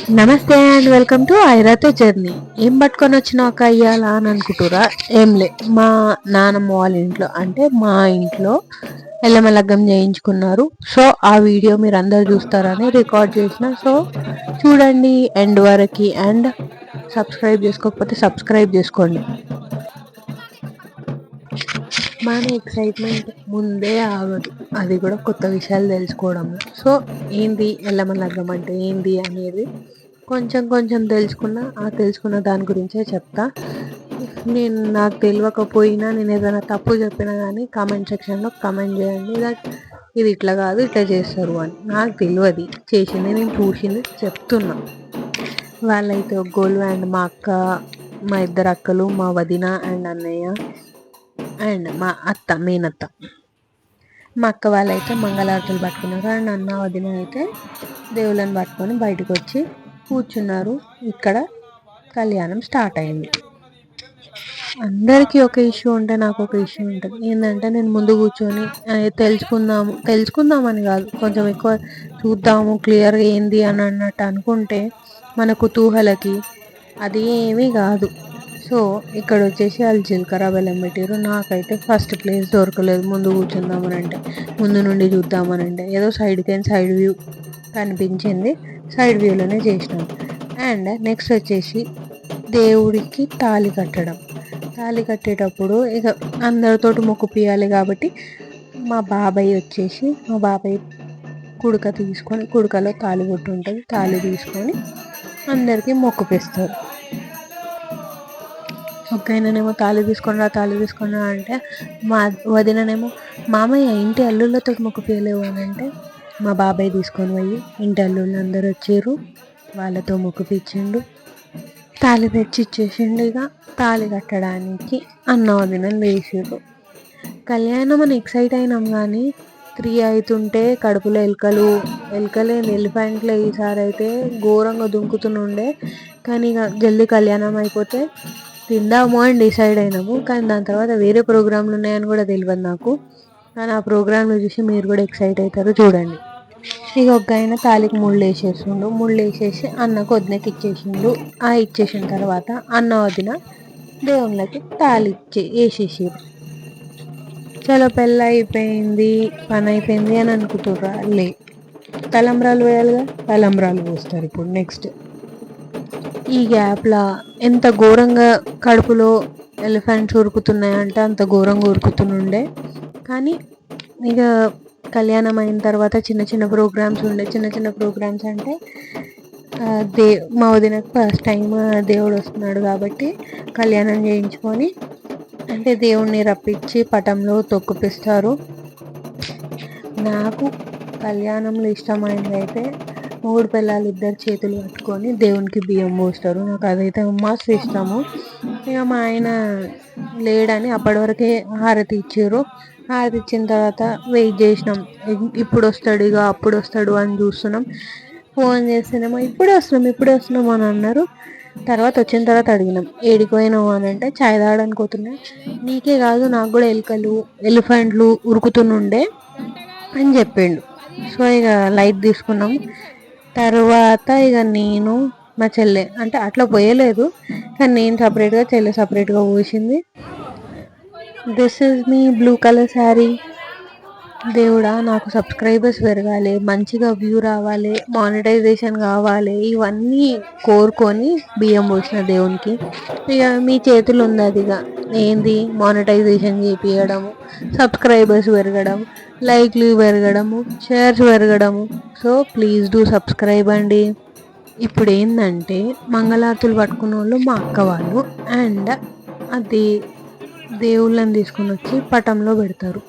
నమస్తే and welcome to ఐరాతో journey. ఏం పట్టుకొని వచ్చిన ఒక అయ్యాలా అని అనుకుంటురా? ఏం లే, మా నానమ్మ వాళ్ళ ఇంట్లో అంటే మా ఇంట్లో ఎల్లమ్మ లగ్గం చేయించుకున్నారు. సో ఆ వీడియో మీరు అందరు చూస్తారని రికార్డ్ చేసిన. సో చూడండి ఎండ్ వరకు, అండ్ సబ్స్క్రైబ్ చేసుకోకపోతే సబ్స్క్రైబ్ చేసుకోండి. మన ఎక్సైట్మెంట్ ముందే ఆగదు, అది కూడా కొత్త విషయాలు తెలుసుకోవడం. సో ఏంది ఎల్లమ్మ లగ్గం అంటే ఏంది అనేది కొంచెం కొంచెం తెలుసుకున్న దాని గురించే చెప్తా. నాకు తెలియకపోయినా, నేను ఏదైనా తప్పు చెప్పినా కానీ కామెంట్ సెక్షన్లో కామెంట్ చేయండి. దట్ ఇది ఇట్లా కాదు ఇట్లా చేస్తారు అని. నాకు తెలియదు, చేసింది నేను చూసింది చెప్తున్నా. వాళ్ళైతే ఒగ్గోళ్ళు అండ్ మా అక్క, మా ఇద్దరు అక్కలు, మా వదిన అండ్ అన్నయ్య అండ్ మా అత్త, మేనత్త. మా అక్క వాళ్ళైతే మంగళారతులు పట్టుకున్నారు అండ్ అన్న వదిన అయితే దేవుళ్ళని పట్టుకొని బయటకు వచ్చి కూర్చున్నారు. ఇక్కడ కళ్యాణం స్టార్ట్ అయింది. అందరికీ ఒక ఇష్యూ ఉంటే నాకు ఒక ఇష్యూ ఉంటుంది. ఏంటంటే నేను ముందు కూర్చొని తెలుసుకుందామని కాదు, కొంచెం ఎక్కువ చూద్దాము క్లియర్గా ఏంది అని అన్నట్టు అనుకుంటే మన కుతూహలకి అది ఏమీ కాదు. సో ఇక్కడ వచ్చేసి వాళ్ళు జీలకర్ర బెల్లం పెట్టారు. నాకైతే ఫస్ట్ ప్లేస్ దొరకలేదు. ముందు కూర్చుందామని అంటే, ముందు నుండి చూద్దామని అంటే ఏదో సైడ్ వ్యూ కనిపించింది, సైడ్ వ్యూలోనే చేసినాం. అండ్ నెక్స్ట్ వచ్చేసి దేవుడికి తాళి కట్టేటప్పుడు ఇక అందరితోటి మొక్కు పియాలి కాబట్టి మా బాబాయ్ కుడుకలో తాళి కొట్టు ఉంటుంది, తాళి తీసుకొని అందరికీ మొక్కుపిస్తారు. ఒక్కైనానేమో తాళి తీసుకున్నా అంటే మా వదిననేమో మామయ్య ఇంటి అల్లుళ్ళతో మొక్కు పియలేవు అని అంటే మా బాబాయ్ తీసుకొని పోయి ఇంటి అల్లుళ్ళు అందరు వచ్చారు, వాళ్ళతో మొక్కు పిచ్చిండు, తాళి తెచ్చి ఇచ్చేసిండు. ఇక తాళి కట్టడానికి అన్న వదినలు లేచారు. కళ్యాణం అని ఎక్సైట్ అయినాం కానీ 3 అవుతుంటే కడుపులో ఎలిఫెంట్లే ఈసారి అయితే ఘోరంగా దుంకుతుండే. కానీ ఇక జల్దీ కళ్యాణం అయిపోతే తిందాము అని డిసైడ్ అయినాము. కానీ దాని తర్వాత వేరే ప్రోగ్రాంలు ఉన్నాయని కూడా తెలియదు నాకు. కానీ ఆ ప్రోగ్రాంలు చూసి మీరు కూడా ఎక్సైట్ అవుతారు, చూడండి. ఇక ఒక ఆయన తాలికి ముళ్ళు వేసేసి అన్నకు వదినకి ఇచ్చేసిండు. ఇచ్చేసిన తర్వాత అన్న వదిన దేవుళ్ళకి తాళి వేసేసారు. చాలా పెళ్ళి అయిపోయింది, పని అయిపోయింది అని అనుకుంటుర్రా? లే, తలంబ్రాలు వేయాలిగా, తలంబ్రాలు పోస్తారు ఇప్పుడు. నెక్స్ట్ ఈ గ్యాప్లా ఎంత ఘోరంగా కడుపులో ఎలిఫెంట్స్ ఉరుకుతున్నాయంటే అంత ఘోరంగా ఉరుకుతుండే. కానీ ఇక కళ్యాణం అయిన తర్వాత చిన్న చిన్న ప్రోగ్రామ్స్ అంటే మా వదినకు ఫస్ట్ టైం దేవుడు వస్తున్నాడు కాబట్టి కళ్యాణం చేయించుకొని అంటే దేవుణ్ణి రప్పించి పటంలో తొక్కుపిస్తారు. నాకు కళ్యాణంలో ఇష్టమైనది అయితే మూడు పిల్లలు ఇద్దరు చేతులు పట్టుకొని దేవునికి బియ్యం పోస్తారు. నాకు అదైతే మస్తు ఇష్టము. ఇక మా ఆయన లేడని అప్పటి వరకే హారతి ఇచ్చారు. హారతి ఇచ్చిన తర్వాత వెయిట్ చేసినాం, ఇప్పుడు వస్తాడు అప్పుడు వస్తాడు అని చూస్తున్నాం. ఫోన్ చేస్తేనేమో ఇప్పుడే వస్తున్నాం అని అన్నారు. తర్వాత వచ్చిన తర్వాత అడిగినాం ఏడికి పోయినావు అని అంటే చాయ్ తాగడానికి పోతున్నా, నీకే కాదు నాకు కూడా ఎలిఫెంట్లు ఉరుకుతుండే అని చెప్పిండు. సో ఇక లైట్ తీసుకున్నాం. తర్వాత ఇక నేను మా చెల్లె అంటే అట్లా పోయలేదు, కానీ నేను సపరేట్గా చెల్లె సపరేట్గా పోసింది. This is me blue colour sari. దేవుడా నాకు సబ్స్క్రైబర్స్ పెరగాలి, మంచిగా వ్యూ రావాలి, మానిటైజేషన్ కావాలి, ఇవన్నీ కోరుకొని బియ్యం పోసిన దేవునికి. ఇక మీ చేతులు ఉంది అది. ఇక ఏంది మానిటైజేషన్ చేపియడము, సబ్స్క్రైబర్స్ పెరగడం, లైక్లు పెరగడము, షేర్స్ పెరగడము. సో ప్లీజ్ డూ సబ్స్క్రైబ్ అండి. ఇప్పుడు ఏంటంటే మంగళారతులు పట్టుకున్న వాళ్ళు మా అక్క వాళ్ళు, అండ్ అది దేవుళ్ళని తీసుకొని వచ్చి పటంలో పెడతారు.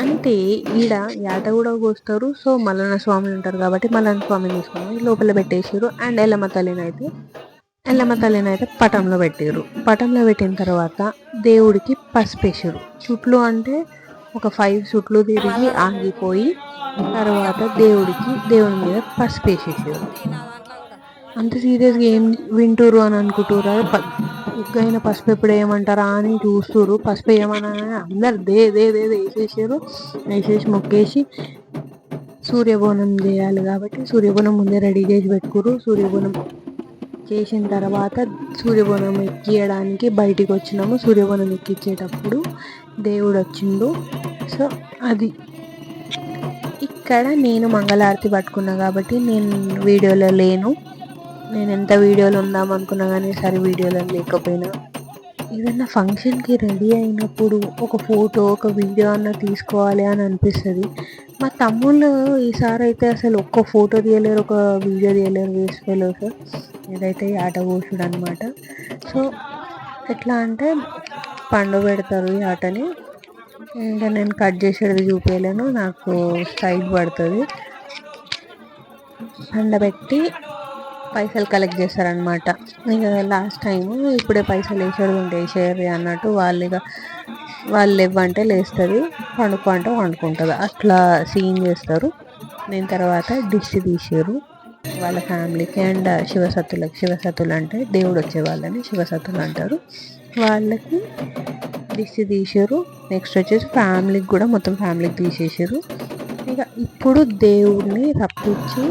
అంటే ఈడ యాట కూడా కోస్తారు. సో మల్లన్న స్వామి ఉంటారు కాబట్టి మల్లన్న స్వామిని తీసుకొని లోపల పెట్టేసారు. అండ్ ఎల్లమ్మ తల్లిని అయితే పటంలో పెట్టిన తర్వాత దేవుడికి పసుపేసారు. చుట్లు అంటే ఒక 5 చుట్లు తిరిగి ఆగిపోయి తర్వాత దేవుని మీద పసుపేసేసారు. అంత సీరియస్గా ఏం వింటురు అని అనుకుంటురా? ఉగ్గైన పసుపు ఎప్పుడు వేయమంటారా అని చూస్తురు. పసుపు వేయమని అందరు దే వేసేసారు. వేసేసి మొక్కేసి సూర్యబోనం చేయాలి కాబట్టి సూర్యబోనం ముందే రెడీ చేసి పెట్టుకురు. సూర్యబోనం చేసిన తర్వాత సూర్యబోనం ఎక్కియడానికి బయటికి వచ్చినాము. సూర్యబోనం ఎక్కించేటప్పుడు దేవుడు వచ్చిండు. సో అది ఇక్కడ నేను మంగళారతి పట్టుకున్నా కాబట్టి నేను వీడియోలో లేను. నేను ఎంత వీడియోలో ఉందాం అనుకున్నా కానీ సరే వీడియోలో లేకపోయినా, ఏదన్నా ఫంక్షన్కి రెడీ అయినప్పుడు ఒక ఫోటో ఒక వీడియో అన్న తీసుకోవాలి అని అనిపిస్తుంది. మా తమ్ముళ్ళు ఈసారి అయితే అసలు ఒక్క ఫోటో తీయలేరు, ఒక వీడియో తీయలేరు, వేస్ట్ ఫెలోస్. ఇదైతే ఆట కోసుడు అనమాట. సో ఎట్లా అంటే పండు పెడతారు ఈ ఆటని. ఇంకా నేను కట్ చేసేది చూపించలేను, నాకు స్ట్రైక్ పడుతుంది. పండబెట్టి పైసలు కలెక్ట్ చేస్తారనమాట. ఇక లాస్ట్ టైం ఇప్పుడే పైసలు వేసేది ఉంటే వేసేయరు అన్నట్టు వాళ్ళు ఇవ్వంటే లేస్తుంది, పండుకో అంటే వండుకుంటుంది, అట్లా సీన్ చేస్తారు. దీని తర్వాత డిష్ తీసారు వాళ్ళ ఫ్యామిలీకి అండ్ శివసత్తులు అంటే దేవుడు వచ్చే వాళ్ళని శివసత్తులు అంటారు. వాళ్ళకి డిష్ తీసారు. నెక్స్ట్ వచ్చేసి ఫ్యామిలీకి కూడా మొత్తం ఫ్యామిలీకి తీసేసారు. ఇక ఇప్పుడు దేవుడిని రప్పించి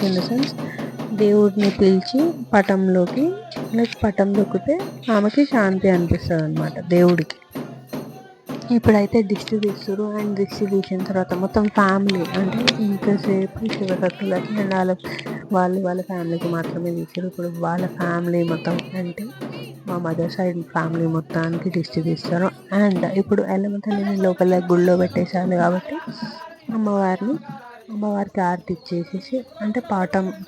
ఇన్ ద సెన్స్ దేవుడిని పిలిచి పటంలోకి పటం దొక్కితే ఆమెకి శాంతి అనిపిస్తుంది అనమాట దేవుడికి. ఇప్పుడైతే దిష్టి తీస్తారు. అండ్ దిష్టి తీసిన తర్వాత మొత్తం ఫ్యామిలీ అంటే ఇంతసేపు శివసత్తులకి అండ్ వాళ్ళ ఫ్యామిలీకి మాత్రమే తీసారు. ఇప్పుడు వాళ్ళ ఫ్యామిలీ మొత్తం అంటే మా మదర్ సైడ్ ఫ్యామిలీ మొత్తానికి దిష్టి తీస్తారు. అండ్ ఇప్పుడు ఎల్లమ్మ లోపల గుళ్ళో పెట్టేసాను కాబట్టి అమ్మవారికి ఆరతి ఇచ్చేసేసి అంటే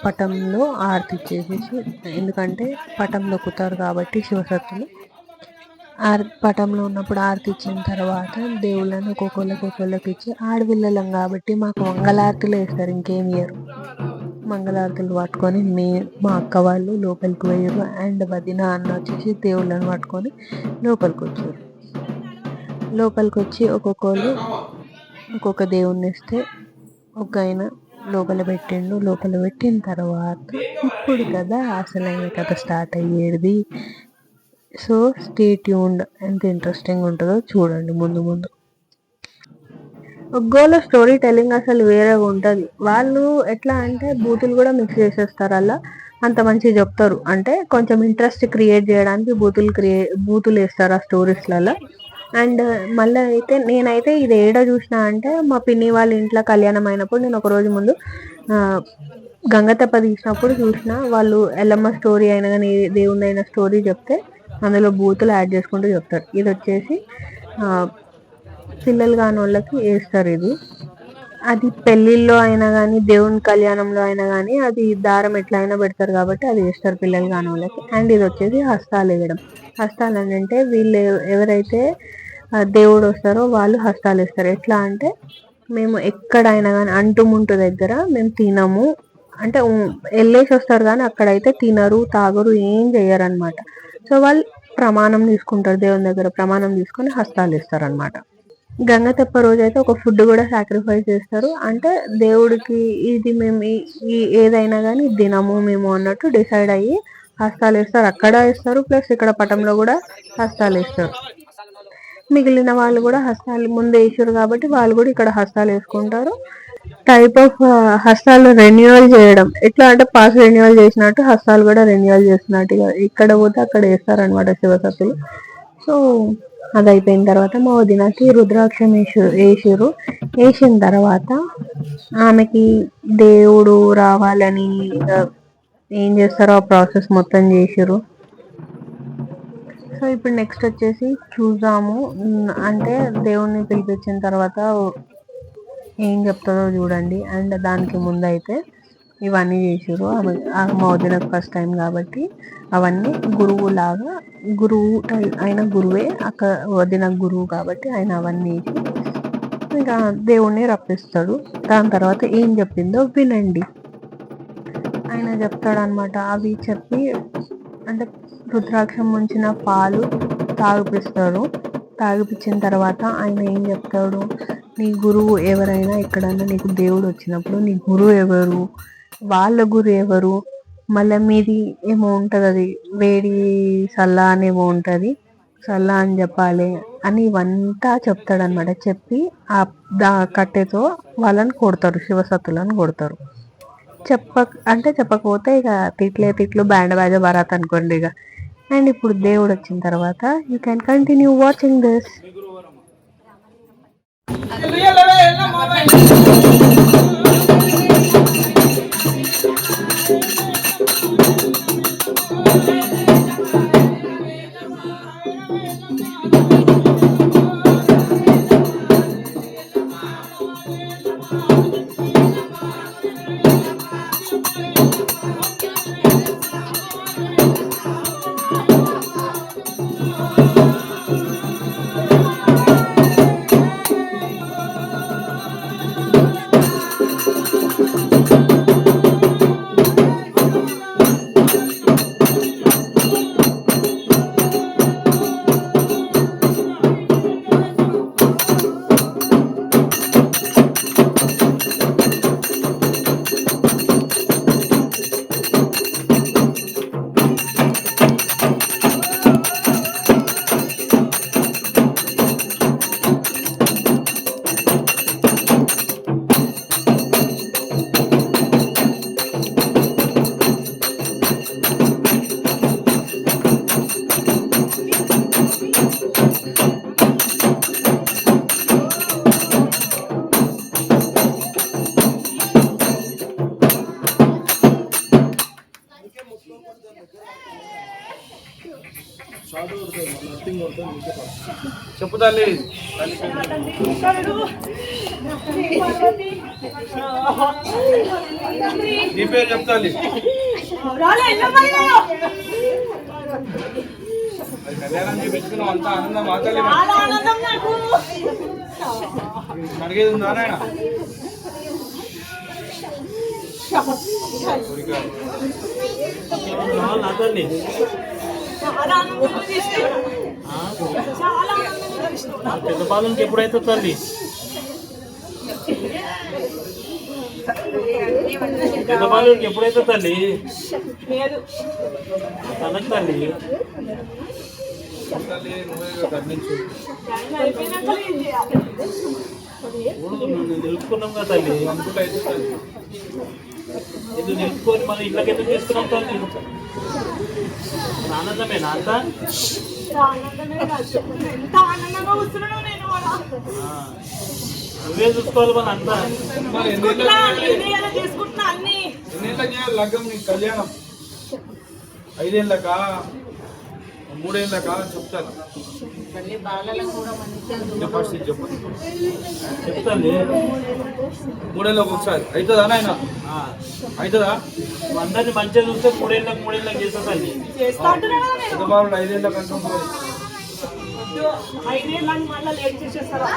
పటంలో ఆరతి ఇచ్చేసేసి, ఎందుకంటే పటంలో కుతారు కాబట్టి శివసత్తులు పటంలో ఉన్నప్పుడు ఆరతి ఇచ్చిన తర్వాత దేవుళ్ళని ఒక్కొక్కళ్ళకి ఇచ్చి ఆడపిల్లలం కాబట్టి మాకు మంగళారతులు వేస్తారు, ఇంకేం ఇయ్యరు. మంగళారతులు పట్టుకొని మా అక్క వాళ్ళు లోపలికి పోయారు. అండ్ వదిన అన్న వచ్చేసి దేవుళ్ళని పట్టుకొని లోపలికి వచ్చారు. లోపలికి వచ్చి ఒక్కొక్క దేవుణ్ణి ఇస్తే ఒక ఆయన లోపల పెట్టిండు. లోపల పెట్టిన తర్వాత ఇప్పుడు కదా అసలైన కథ స్టార్ట్ అయ్యేది. సో స్టే ట్యూన్డ్, ఎంత ఇంట్రెస్టింగ్ ఉంటుందో చూడండి ముందు. ఒగ్గోల స్టోరీ టెల్లింగ్ అసలు వేరేగా ఉంటుంది. వాళ్ళు ఎట్లా అంటే బూతులు కూడా మిక్స్ చేసేస్తారు, అలా అంత మంచిగా చెప్తారు. అంటే కొంచెం ఇంట్రెస్ట్ క్రియేట్ చేయడానికి బూతులు వేస్తారు ఆ స్టోరీస్లలో. అండ్ మళ్ళీ అయితే నేనైతే ఇది చూసిన అంటే మా పిన్ని వాళ్ళ ఇంట్లో కళ్యాణం అయినప్పుడు నేను ఒకరోజు ముందు గంగతప్ప తీసినప్పుడు చూసిన. వాళ్ళు ఎల్లమ్మ స్టోరీ అయినా కానీ దేవుని అయిన స్టోరీ చెప్తే అందులో బూతులు యాడ్ చేసుకుంటూ చెప్తారు. ఇది వచ్చేసి పిల్లలు కాని వాళ్ళకి వేస్తారు. అది పెళ్ళిళ్ళలో అయినా కానీ దేవుని కళ్యాణంలో అయినా కానీ అది దారం ఎట్లా అయినా పెడతారు కాబట్టి అది వేస్తారు పిల్లలు కాని వాళ్ళకి. అండ్ ఇది వచ్చేసి హస్తాలు వేయడం. హస్తాలు అంటే వీళ్ళు ఎవరైతే దేవుడు వస్తారో వాళ్ళు హస్తాలు వేస్తారు. ఎట్లా అంటే మేము ఎక్కడైనా కానీ అంటుముంటు దగ్గర మేము తినము అంటే వెళ్ళేసి వస్తారు కానీ అక్కడైతే తినరు తాగరు ఏం చెయ్యరు అనమాట. సో వాళ్ళు ప్రమాణం తీసుకుంటారు, దేవుని దగ్గర ప్రమాణం తీసుకొని హస్తాలు ఇస్తారు అనమాట. గంగతెప్ప రోజు అయితే ఒక ఫుడ్ కూడా సాక్రిఫైస్ చేస్తారు. అంటే దేవుడికి ఇది మేము ఏదైనా కానీ తినము మేము అన్నట్టు డిసైడ్ అయ్యి హస్తాలు వేస్తారు. అక్కడ వేస్తారు ప్లస్ ఇక్కడ పటంలో కూడా హస్తాలు వేస్తారు. మిగిలిన వాళ్ళు కూడా హస్తాలు ముందు వేసారు కాబట్టి వాళ్ళు కూడా ఇక్కడ హస్తాలు వేసుకుంటారు. టైప్ ఆఫ్ హస్తాలు రెన్యువల్ చేయడం, ఎట్లా అంటే పాస్ రెన్యువల్ చేసినట్టు హస్తాలు కూడా రెన్యువల్ చేసినట్టు ఇక్కడ పోతే అక్కడ వేస్తారనమాట శివసత్తులు. సో అది అయిపోయిన తర్వాత మా వదినకి రుద్రాక్షం వేసారు. వేసిన తర్వాత ఆమెకి దేవుడు రావాలని ఏం చేస్తారో ఆ ప్రాసెస్ మొత్తం చేసారు. సో ఇప్పుడు నెక్స్ట్ వచ్చేసి చూద్దాము. అంటే దేవుణ్ణి పిలిపించిన తర్వాత ఏం చెప్తుందో చూడండి. అండ్ దానికి ముందు అయితే ఇవన్నీ చేసారు. మా వదినకు ఫస్ట్ టైం కాబట్టి అవన్నీ గురువు అయిన గురువే అక్కడ వదిన గురువు కాబట్టి ఆయన అవన్నీ ఇంకా దేవుణ్ణి రప్పిస్తాడు. దాని తర్వాత ఏం చెప్పిందో వినండి. ఆయన చెప్తాడు అనమాట. అవి చెప్పి అంటే రుద్రాక్షం ముంచిన పాలు తాగిపించిన తర్వాత ఆయన ఏం చెప్తాడు, నీ గురువు ఎవరైనా ఎక్కడన్నా నీకు దేవుడు వచ్చినప్పుడు నీ గురువు ఎవరు, వాళ్ళ గురువు ఎవరు, మళ్ళీ మీది ఏమో ఉంటుంది అది వేడి సల్లా అనేమో ఉంటుంది, చల్ల అని చెప్పాలి అని ఇవంతా చెప్తాడనమాట. చెప్పి ఆ కట్టెతో వాళ్ళని కొడతారు, శివసత్తులను కొడతారు. చెప్పకపోతే ఇక తిట్లు బ్యాండ్ బాజా బరాత్ అనుకోండి ఇక. అండ్ ఇప్పుడు దేవుడు వచ్చిన తర్వాత you can continue watching this. చెప్పు తల్లి. నీ పేరు చెప్తాలి. కళ్యాణం చేపించుకున్నాం, అంత ఆనందం మాతల్లి. అడిగేది ఉందా నాయన? పెద్ద పాలనకి ఎప్పుడైతే తల్లి, పెద్ద పాలనకి ఎప్పుడైతే తల్లి తనకు తల్లి నిలుపుకున్నాం కదా తల్లి. ఎందుకు నిలుపుకొని మన ఇళ్ళకి ఎందుకు తీసుకున్నాం తల్లి? ఆనందమేనా అంత? నువ్వే చూసుకోవాలి మన అంతా. లగ్గం నీ కళ్యాణం 5 ఏళ్ళకా 3 ఏళ్ళకా చెప్తాను. చెప్తాను 3 ఏళ్ళకి ఒకసారి అవుతుందా నాయన? అవుతుందా? అందరినీ మంచిగా చూస్తే 3 ఏళ్ళకి చేస్తా తల్లి. పెద్దబాబులు 5 ఏళ్ళకి అంటున్నారు. 5 ఏళ్ళని మళ్ళీ లేట్ చేసేస్తారా?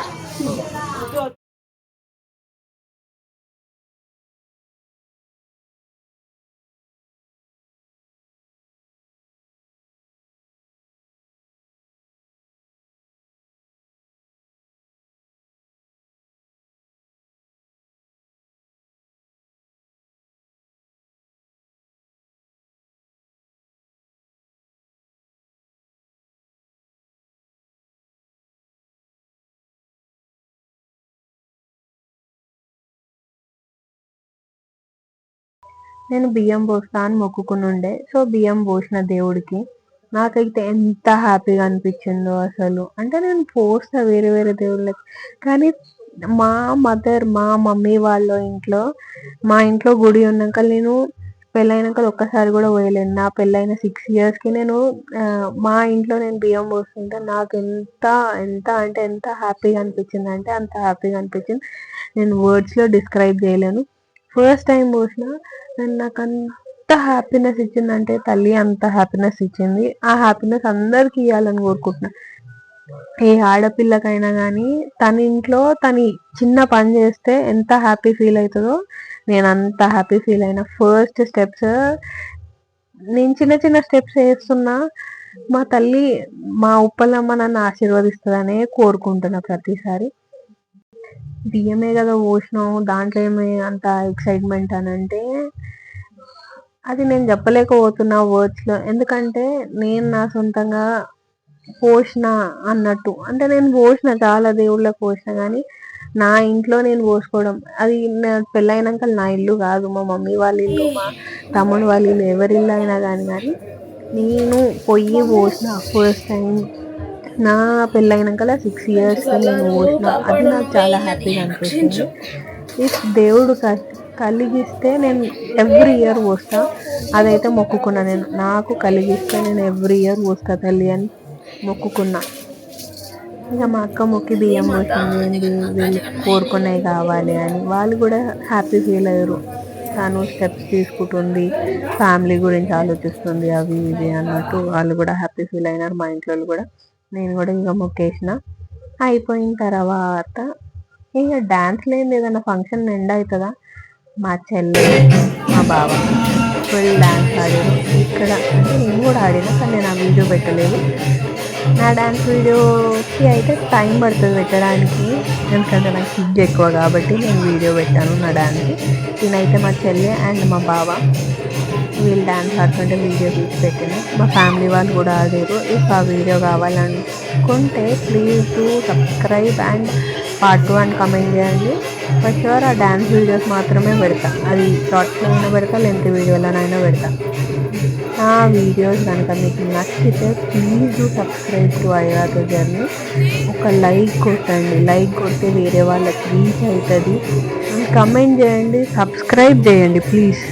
నేను బియ్యం పోస్తా అని మొక్కుకుని ఉండే. సో బియ్యం పోసిన దేవుడికి. నాకైతే ఎంత హ్యాపీగా అనిపించిందో అసలు. అంటే నేను పోస్తా వేరే వేరే దేవుళ్ళకి, కానీ మా మమ్మీ వాళ్ళ ఇంట్లో, మా ఇంట్లో గుడి ఉన్నాక నేను పెళ్ళైనాక ఒక్కసారి కూడా పోయలేను. నా పెళ్ళైన 6 yearsకి నేను మా ఇంట్లో నేను బియ్యం పోస్తుంటే నాకు ఎంత ఎంత అంటే ఎంత హ్యాపీగా అనిపించింది అంటే అంత హ్యాపీగా అనిపించింది. నేను వర్డ్స్లో డిస్క్రైబ్ చేయలేను. ఫస్ట్ టైం పోసిన నాకు అంత హ్యాపీనెస్ ఇచ్చిందంటే తల్లి అంత హ్యాపీనెస్ ఇచ్చింది. ఆ హ్యాపీనెస్ అందరికి ఇవ్వాలని కోరుకుంటున్నా. ఏ ఆడపిల్లకైనా కానీ తన ఇంట్లో తను చిన్న పని చేస్తే ఎంత హ్యాపీ ఫీల్ అవుతుందో నేను అంత హ్యాపీ ఫీల్ అయినా. ఫస్ట్ స్టెప్స్ నేను చిన్న చిన్న స్టెప్స్ వేస్తున్నా, మా తల్లి మా ఉప్పలమ్మ నన్ను ఆశీర్వదిస్తుందనే కోరుకుంటున్నా ప్రతిసారి. బియ్యమే కదా పోసినాము, దాంట్లో ఏమి అంత ఎక్సైట్మెంట్ అని అంటే అది నేను చెప్పలేకపోతున్నా వర్డ్స్లో. ఎందుకంటే నేను నా సొంతంగా పోసిన అన్నట్టు. అంటే నేను పోసిన, చాలా దేవుళ్ళకి పోసిన, కానీ నా ఇంట్లో నేను పోసుకోవడం, అది నా పెళ్ళైనాక నా ఇల్లు కాదు, మా మమ్మీ వాళ్ళ ఇల్లు, మా తమ్ముడు వాళ్ళ ఇల్లు, ఎవరి ఇల్లు అయినా కానీ నేను పొయ్యి పోసిన ఫస్ట్ టైం నా పెళ్ళైనాక 6 years నేను పోసిన. అది నాకు చాలా హ్యాపీగా అనిపిస్తుంది. ఇఫ్ దేవుడు కలిగిస్తే నేను ఎవ్రీ ఇయర్ పోస్తా. అదైతే మొక్కుకున్నా, నేను నాకు కలిగిస్తే నేను ఎవ్రీ ఇయర్ పోస్తా తల్లి అని మొక్కుకున్నా. ఇక మా అక్క మొక్కి బియ్యం పోసింది, వీళ్ళు కోరుకున్నవి కావాలి అని. వాళ్ళు కూడా హ్యాపీ ఫీల్ అయ్యారు. తను స్టెప్స్ తీసుకుంటుంది, ఫ్యామిలీ గురించి ఆలోచిస్తుంది, అవి ఇవి అన్నట్టు వాళ్ళు కూడా హ్యాపీ ఫీల్ అయినారు. మా ఇంట్లో కూడా. నేను కూడా ఇక మొక్కేసిన. అయిపోయిన తర్వాత ఇక డ్యాన్స్ లేని ఏదైనా ఫంక్షన్ ఎండ్ అవుతుందా, మా చెల్లె మా బావ ఫుల్ డ్యాన్స్ ఆడారు ఇక్కడ. అంటే నేను కూడా ఆడినా, కానీ నేను ఆ వీడియో పెట్టలేదు. నా డ్యాన్స్ వీడియోకి అయితే టైం పడుతుంది పెట్టడానికి, ఎందుకంటే నాకు సిగ్గు ఎక్కువ కాబట్టి నేను వీడియో పెట్టాను నా డ్యాన్స్కి. నేనైతే మా చెల్లె అండ్ మా బావ వీళ్ళు డ్యాన్స్ ఆడుతుంటే వీడియో తీసి పెట్టిన. మా ఫ్యామిలీ వాళ్ళు కూడా ఆడారు. ఇఫ్ ఆ వీడియో కావాలనుకుంటే please do subscribe and part 1 అని కమెంట్ చేయండి. ఫర్ షూర్ ఆ డ్యాన్స్ వీడియోస్ మాత్రమే పెడతా, అది షార్ట్స్లో అయినా పెడతా, లెంత్ వీడియోలోనైనా పెడతా. ఆ వీడియోస్ కనుక మీకు నచ్చితే ప్లీజ్ డూ సబ్స్క్రైబ్ టు ఐరాతో జర్నీ. ఒక లైక్ కొట్టండి, లైక్ కొడితే వేరే వాళ్ళకి రీచ్ అవుతుంది. కమెంట్ చేయండి, సబ్స్క్రైబ్ చేయండి ప్లీజ్.